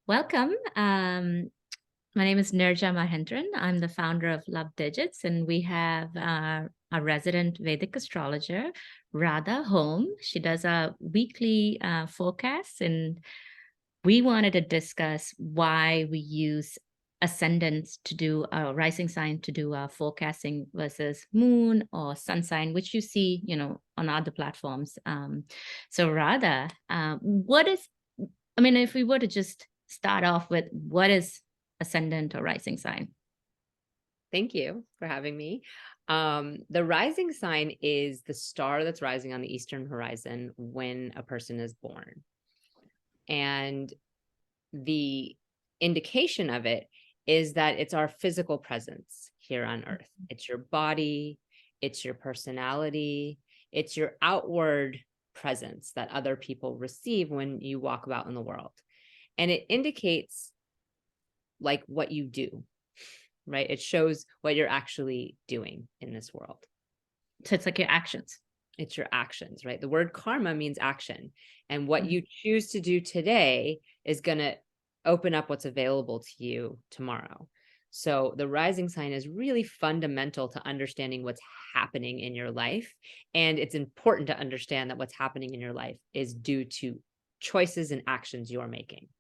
Welcome. My name is Nirja Mahendran. I'm the founder of Love Digits, and we have a resident Vedic astrologer, Radha, home. She does a weekly forecast, and we wanted to discuss why we use ascendants to do a rising sign to do forecasting versus moon or sun sign, which you see, on other platforms. So Radha, what is if we were to just start off with what is ascendant or rising sign? Thank you for having me. The rising sign is the star that's rising on the eastern horizon when a person is born. And the indication of it is that it's our physical presence here on earth. It's your body, it's your personality, it's your outward presence that other people receive when you walk about in the world. And it indicates like what you do, right? It shows what you're actually doing in this world. So it's like your actions. It's your actions, right? The word karma means action. And what Mhm. you choose to do today is going to open up what's available to you tomorrow. So the rising sign is really fundamental to understanding what's happening in your life. And it's important to understand that what's happening in your life is due to choices and actions you're making.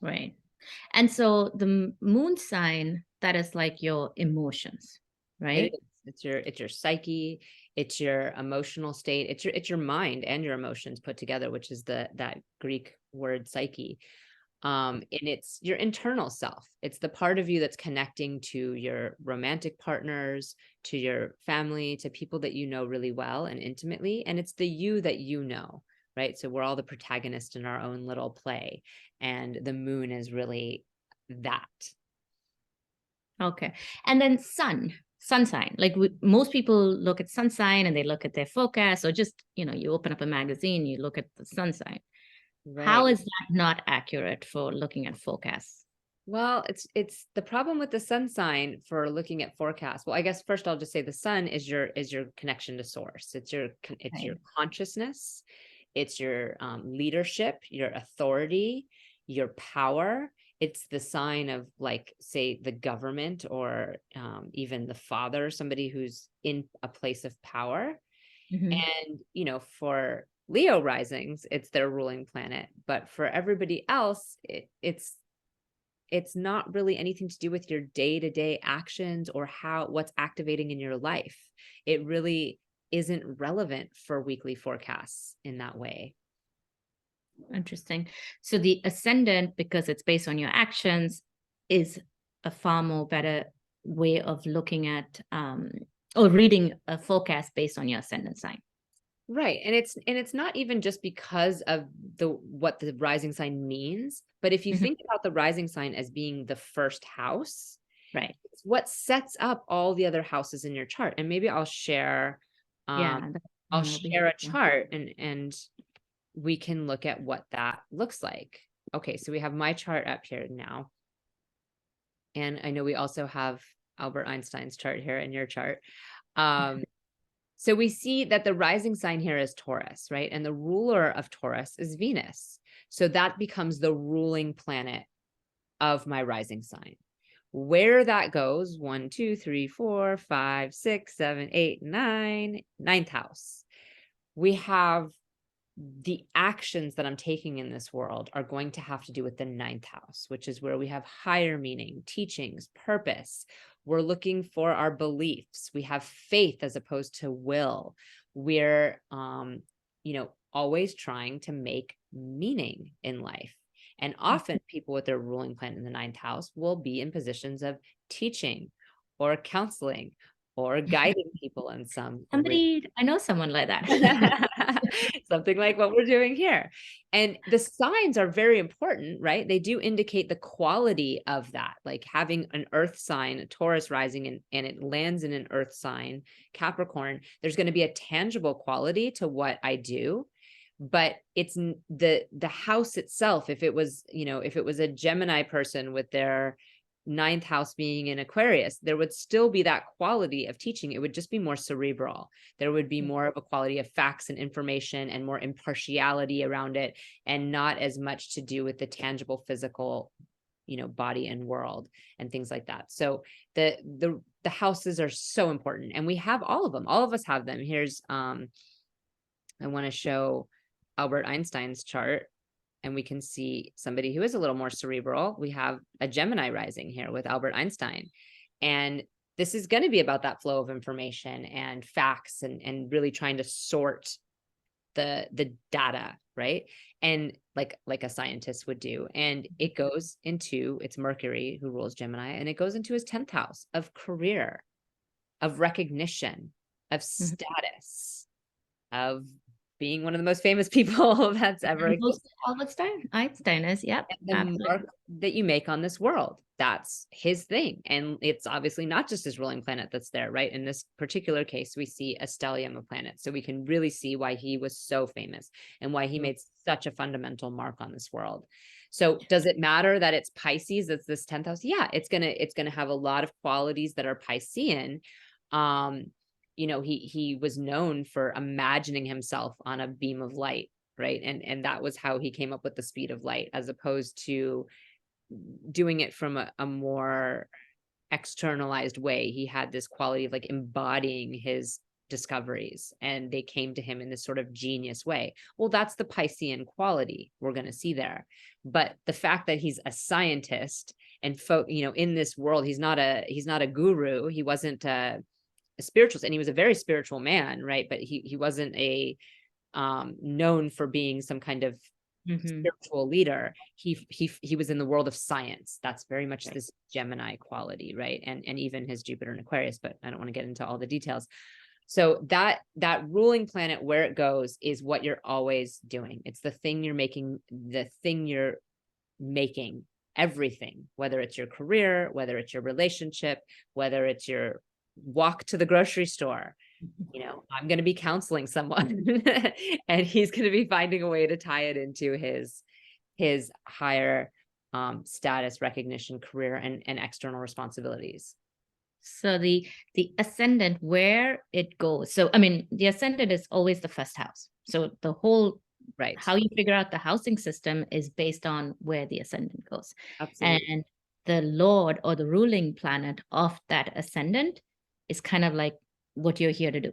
Right. And so the moon sign, that is like your emotions, It right? is. It's your psyche, it's your emotional state, it's your mind and your emotions put together, which is that Greek word psyche. And it's your internal self. It's the part of you that's connecting to your romantic partners, to your family, to people that you know really well and intimately. And it's the you that you know, right? So we're all the protagonists in our own little play. And the moon is really that. Okay. And then sun sign. Like most people look at sun sign and they look at their forecast, or just, you open up a magazine, you look at the sun sign. How Right. is that not accurate for looking at forecasts? Well, it's the problem with the sun sign for looking at forecasts. Well, I guess first I'll just say the sun is your connection to source. It's your Right. consciousness, it's your leadership, your authority, your power. It's the sign of, like, say, the government, or even the father, somebody who's in a place of power. Mhm. And for Leo risings, it's their ruling planet. But for everybody else, it's not really anything to do with your day-to-day actions or what's activating in your life. It really isn't relevant for weekly forecasts in that way. Interesting. So the ascendant, because it's based on your actions, is a far more better way of looking at or reading a forecast based on your ascendant sign. Right. And it's not even just because of what the rising sign means, but if you Mhm. think about the rising sign as being the first house, Right. it's what sets up all the other houses in your chart. And maybe um Yeah. I'll That'll be share a helpful. chart, and we can look at what that looks like. Okay, so we have my chart up here now. And I know we also have Albert Einstein's chart here and your chart. Um, so we see that the rising sign here is Taurus, right? And the ruler of Taurus is Venus. So that becomes the ruling planet of my rising sign. Where that goes, 1, 2, 3, 4, 5, 6, 7, 8, 9, ninth house. We have the actions that I'm taking in this world are going to have to do with the ninth house, which is where we have higher meaning, teachings, purpose. We're looking for our beliefs. We have faith as opposed to will. We're, always trying to make meaning in life. And often people with their ruling planet in the ninth house will be in positions of teaching or counseling or guiding people in some I know someone like that. something like what we're doing here. And the signs are very important, right? They do indicate the quality of that, like having an earth sign, a Taurus rising, and it lands in an earth sign, Capricorn. There's going to be a tangible quality to what I do. But it's the house itself. If it was a Gemini person with their ninth house being in Aquarius, there would still be that quality of teaching. It would just be more cerebral. There would be more of a quality of facts and information and more impartiality around it, and not as much to do with the tangible physical body and world and things like that. So the houses are so important, and we have all of them. All of us have them. Here's I want to show Albert Einstein's chart, and we can see somebody who is a little more cerebral. We have a Gemini rising here with Albert Einstein. And this is going to be about that flow of information and facts, and really trying to sort the data, right? And like a scientist would do. And it goes into, it's Mercury who rules Gemini, and it goes into his 10th house of career, of recognition, of status, of being one of the most famous people that's ever existed. Einstein is, yep. And the mark that you make on this world, that's his thing. And it's obviously not just his ruling planet that's there, right? In this particular case, we see a stellium of planets. So we can really see why he was so famous and why he made such a fundamental mark on this world. So does it matter that it's Pisces, that's this 10th house? Yeah, it's gonna have a lot of qualities that are Piscean. He was known for imagining himself on a beam of light, right? And that was how he came up with the speed of light, as opposed to doing it from a more externalized way. He had this quality of like embodying his discoveries, and they came to him in this sort of genius way. Well, that's the Piscean quality we're going to see there. But the fact that he's a scientist and in this world, he's not a guru. He wasn't a spiritualist, and he was a very spiritual man, right? But he wasn't a known for being some kind of spiritual leader. He was in the world of science. That's very much this Gemini quality, right? And even his Jupiter in Aquarius, but I don't want to get into all the details. So that ruling planet, where it goes, is what you're always doing. It's the thing you're making, everything, whether it's your career, whether it's your relationship, whether it's your walk to the grocery store. I'm going to be counseling someone and he's going to be finding a way to tie it into his higher status, recognition, career, and external responsibilities. So the ascendant, where it goes. So, I mean, the ascendant is always the first house. So the whole, right, how you figure out the housing system is based on where the ascendant goes. Absolutely. And the lord or the ruling planet of that ascendant is kind of like what you're here to do.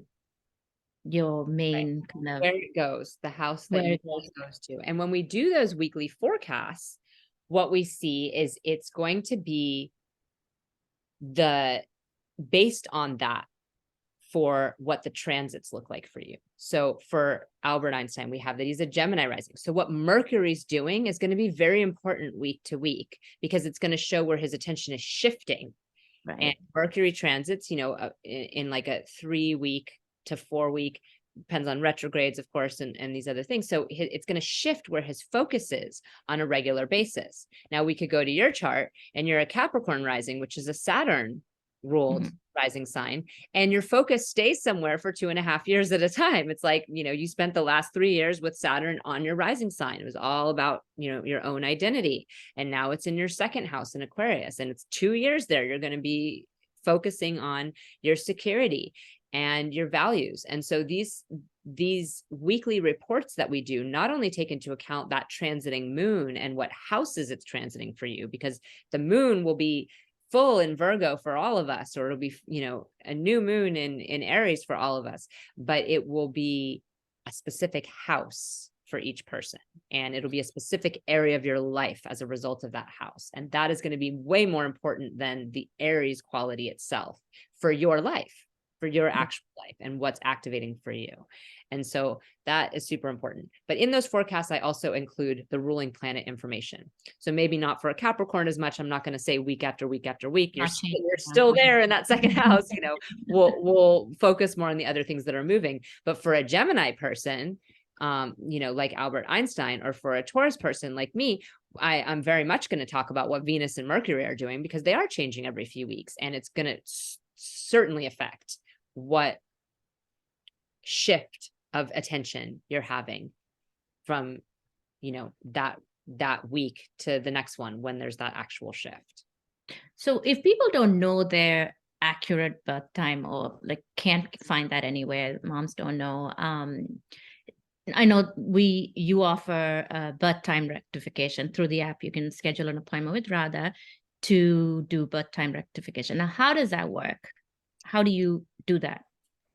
Your main kind of where it goes, the house that it goes to. And when we do those weekly forecasts, what we see is it's going to be based on that for what the transits look like for you. So for Albert Einstein, we have that he's a Gemini rising. So what Mercury's doing is going to be very important week to week, because it's going to show where his attention is shifting. Right. And Mercury transits, in like a 3 week to 4 week, depends on retrogrades, of course, and these other things. So it's going to shift where his focus is on a regular basis. Now we could go to your chart, and you're a Capricorn rising, which is a Saturn ruled rising sign, and your focus stays somewhere for 2.5 years at a time. It's like, you spent the last 3 years with Saturn on your rising sign. It was all about, your own identity. And now it's in your second house in Aquarius, and it's 2 years there. You're going to be focusing on your security and your values. And so these weekly reports that we do not only take into account that transiting moon and what houses it's transiting for you, because the moon will be full in Virgo for all of us, or it'll be, a new moon in Aries for all of us, but it will be a specific house for each person. And it'll be a specific area of your life as a result of that house. And that is going to be way more important than the Aries quality itself for your life, for your actual life, and what's activating for you. And so that is super important. But in those forecasts, I also include the ruling planet information. So maybe not for a Capricorn as much. I'm not going to say week after week after week, you're still there in that second house. We'll focus more on the other things that are moving. But for a Gemini person, like Albert Einstein, or for a Taurus person like me, I'm very much going to talk about what Venus and Mercury are doing, because they are changing every few weeks, and it's going to certainly affect what shift of attention you're having from, that week to the next one, when there's that actual shift. So if people don't know their accurate birth time, or like can't find that anywhere, moms don't know, I know you offer birth time rectification through the app. You can schedule an appointment with Radha to do birth time rectification. Now, how does that work? How do you do that?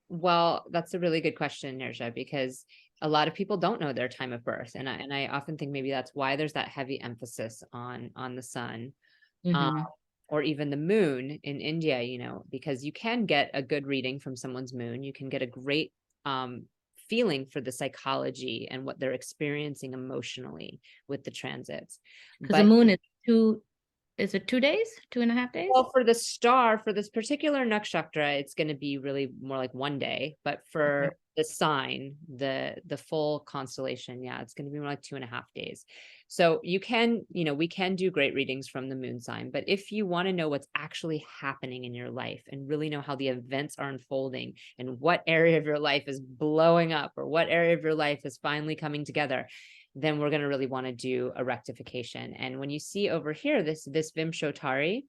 Well, that's a really good question, Nirja, because a lot of people don't know their time of birth. And I often think maybe that's why there's that heavy emphasis on the sun. Um, Mm-hmm. or even the moon in India, because you can get a good reading from someone's moon. You can get a great feeling for the psychology and what they're experiencing emotionally with the transits. Because the But moon is it 2 days, 2.5 days? well, for the star, for this particular nakshatra, it's going to be really more like one day. But Okay. for the sign, the full constellation, yeah, it's going to be more like 2.5 days. So you can, we can do great readings from the moon sign. But if you want to know what's actually happening in your life and really know how the events are unfolding and what area of your life is blowing up or what area of your life is finally coming together, then we're going to really want to do a rectification. And when you see over here, this Vimshottari,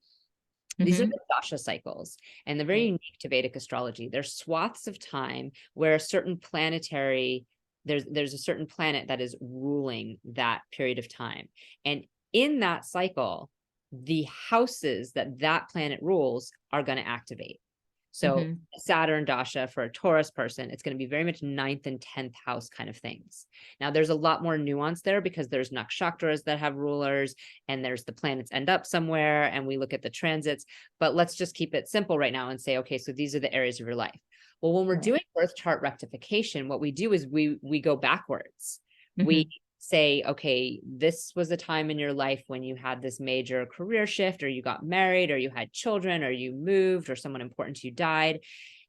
these are Mm-hmm. the dasha cycles, and they're very Right. unique to Vedic astrology. There's swaths of time where a certain planetary, there's a certain planet that is ruling that period of time. And in that cycle, the houses that planet rules are going to activate. So Mm-hmm. Saturn dasha for a Taurus person, it's going to be very much ninth and 10th house kind of things. Now there's a lot more nuance there because there's nakshatras that have rulers and there's the planets end up somewhere and we look at the transits, but let's just keep it simple right now and say, okay, so these are the areas of your life. Well, when we're Right. doing birth chart rectification, what we do is we go backwards. Mm-hmm. We say, okay, this was a time in your life when you had this major career shift, or you got married, or you had children, or you moved, or someone important to you died.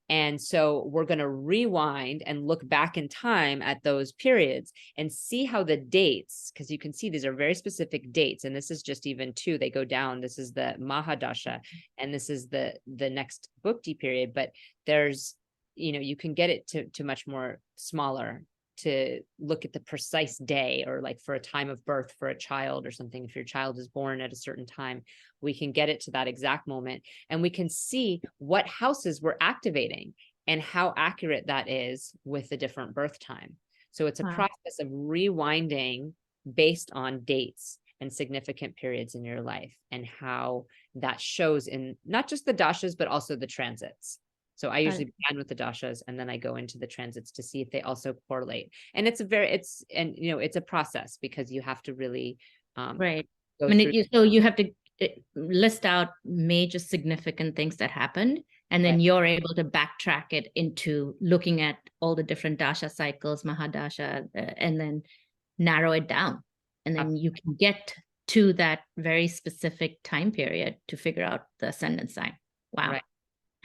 And so we're going to rewind and look back in time at those periods and see how the dates, because you can see these are very specific dates. And this is just even two, they go down. This is the Mahadasha, and this is the next Bhukti period. But there's, you can get it to much more smaller to look at the precise day, or like for a time of birth for a child or something. If your child is born at a certain time, we can get it to that exact moment and we can see what houses we're activating and how accurate that is with the different birth time. So it's a Wow. process of rewinding based on dates and significant periods in your life and how that shows in not just the dashas, but also the transits. So I usually begin with the dashas and then I go into the transits to see if they also correlate. And it's a process because you have to really Right. go I mean, through. so you have to list out major significant things that happened, and Right. then you're able to backtrack it into looking at all the different dasha cycles, Mahadasha, and then narrow it down. And then you can get to that very specific time period to figure out the ascendant sign. Wow. Right.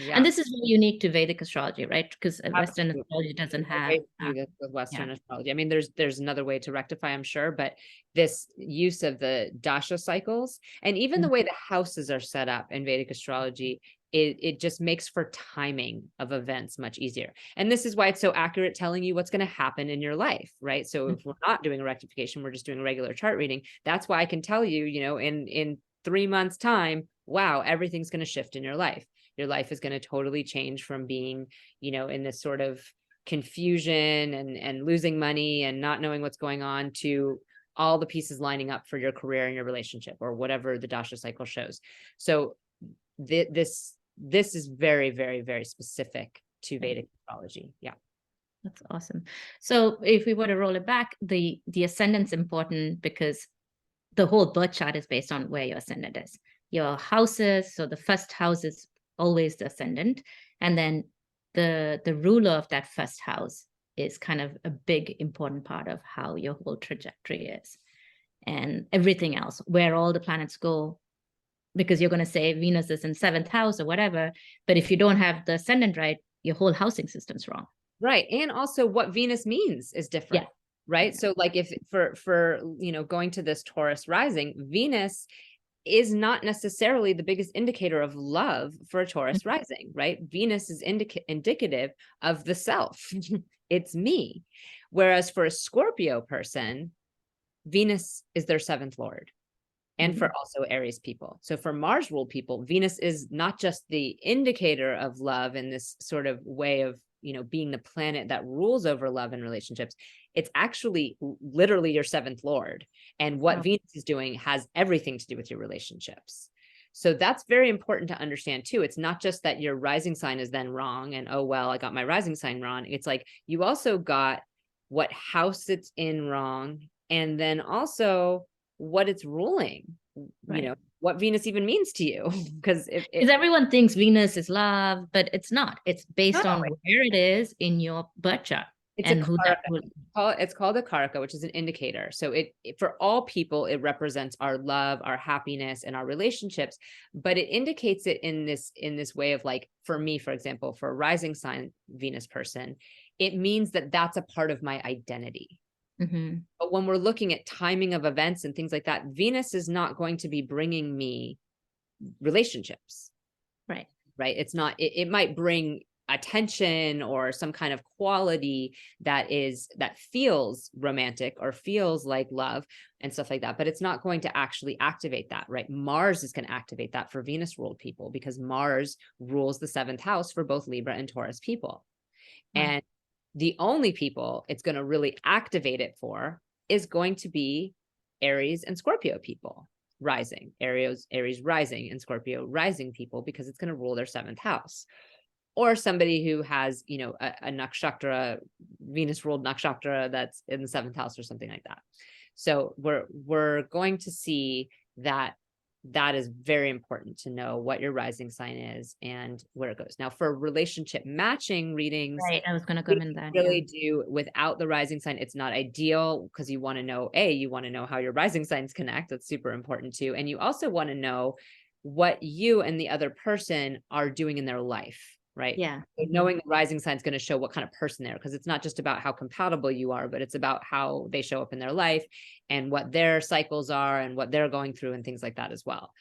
And Yeah. this is very unique to Vedic astrology, right? Because Western Absolutely. astrology doesn't There's no have, way to do this with yeah. Western astrology. I mean, there's another way to rectify, I'm sure, but this use of the dasha cycles and even the way the houses are set up in Vedic astrology, it just makes for timing of events much easier. And this is why it's so accurate telling you what's going to happen in your life, right? So if we're not doing a rectification, we're just doing a regular chart reading. That's why I can tell you, in 3 months time, wow, everything's going to shift in your life. Your life is going to totally change from being, in this sort of confusion and losing money and not knowing what's going on to all the pieces lining up for your career and your relationship or whatever the dasha cycle shows. So this is very, very, very specific to Vedic astrology. Yeah. That's awesome. So if we were to roll it back, the ascendant's important because the whole birth chart is based on where your ascendant is. Your houses, so the first house is always the ascendant, and then the ruler of that first house is kind of a big important part of how your whole trajectory is, and everything else, where all the planets go. Because you're going to say Venus is in seventh house or whatever, but if you don't have the ascendant right, your whole housing system's wrong. Right. And also what Venus means is different. Yeah. Right. Yeah. So like if for going to this Taurus rising, Venus is not necessarily the biggest indicator of love for a Taurus rising, right? Venus is indicative of the self. It's me. Whereas for a Scorpio person, Venus is their seventh lord. And for also Aries people. So for Mars ruled people, Venus is not just the indicator of love in this sort of way of being the planet that rules over love and relationships, it's actually literally your seventh lord. And what Venus is doing has everything to do with your relationships. So that's very important to understand too. It's not just that your rising sign is then wrong and, oh, well, I got my rising sign wrong. It's like you also got what house it's in wrong. And then also what it's ruling, what Venus even means to you. Because everyone thinks Venus is love, but it's not. It's based on where it is in your birth chart. It's who that it's called a karaka, which is an indicator. So for all people, it represents our love, our happiness, and our relationships. But it indicates it in this way of, like, for me, for example, for a rising sign Venus person, it means that that's a part of my identity. Mm-hmm. But when we're looking at timing of events and things like that, Venus is not going to be bringing me relationships. Right. It's not. It might bring attention or some kind of quality that feels romantic or feels like love and stuff like that, but it's not going to actually activate that, right? Mars is going to activate that for Venus ruled people, because Mars rules the seventh house for both Libra and Taurus people. Right. And the only people it's going to really activate it for is going to be Aries and Scorpio people rising, Aries rising and Scorpio rising people, because it's going to rule their seventh house. Or somebody who has, a nakshatra, Venus ruled nakshatra that's in the seventh house or something like that. So we're going to see that is very important to know what your rising sign is and where it goes. Now, for relationship matching readings, right, I was going to come in that. Really do without the rising sign. It's not ideal, because you want to know, you want to know how your rising signs connect. That's super important too. And you also want to know what you and the other person are doing in their life. Right. Yeah. So knowing the rising sign is going to show what kind of person they are, because it's not just about how compatible you are, but it's about how they show up in their life and what their cycles are and what they're going through and things like that as well.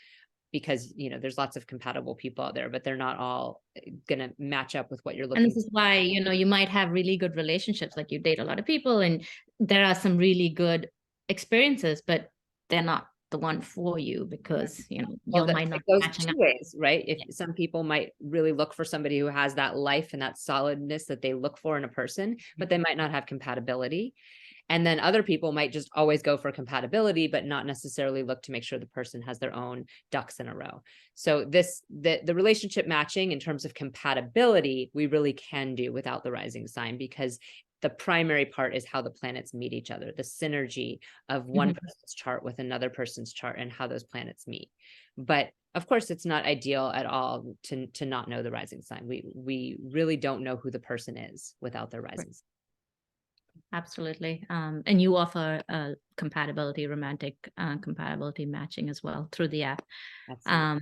Because, there's lots of compatible people out there, but they're not all going to match up with what you're looking for. And this is why, you might have really good relationships, like you date a lot of people and there are some really good experiences, but they're not the one for you, because you might not goes two ways, right? If some people might really look for somebody who has that life and that solidness that they look for in a person, but they might not have compatibility. And then other people might just always go for compatibility, but not necessarily look to make sure the person has their own ducks in a row. So the relationship matching in terms of compatibility, we really can do without the rising sign, because the primary part is how the planets meet each other, the synergy of one person's chart with another person's chart and how those planets meet. But of course, it's not ideal at all to not know the rising sign. We really don't know who the person is without their rising sign. Absolutely. And you offer compatibility, romantic compatibility matching as well through the app. So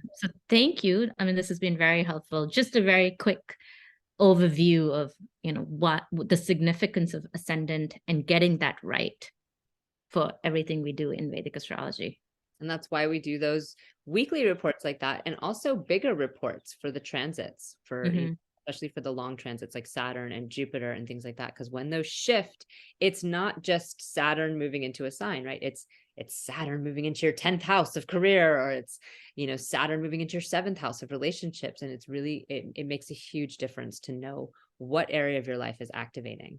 thank you. I mean, this has been very helpful. Just a very quick overview of, what the significance of Ascendant and getting that right for everything we do in Vedic astrology. And that's why we do those weekly reports like that, and also bigger reports for the transits, for especially for the long transits like Saturn and Jupiter and things like that. Because when those shift, it's not just Saturn moving into a sign, right? It's Saturn moving into your 10th house of career, or it's, Saturn moving into your 7th house of relationships. And it's really, it makes a huge difference to know what area of your life is activating.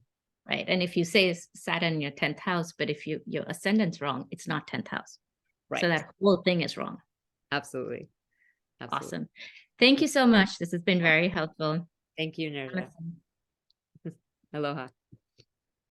Right. And if you say Saturn in your 10th house, but if your ascendant's wrong, it's not 10th house. Right. So that whole thing is wrong. Absolutely. Awesome. Thank you so much. This has been very helpful. Thank you, Nirja. Aloha.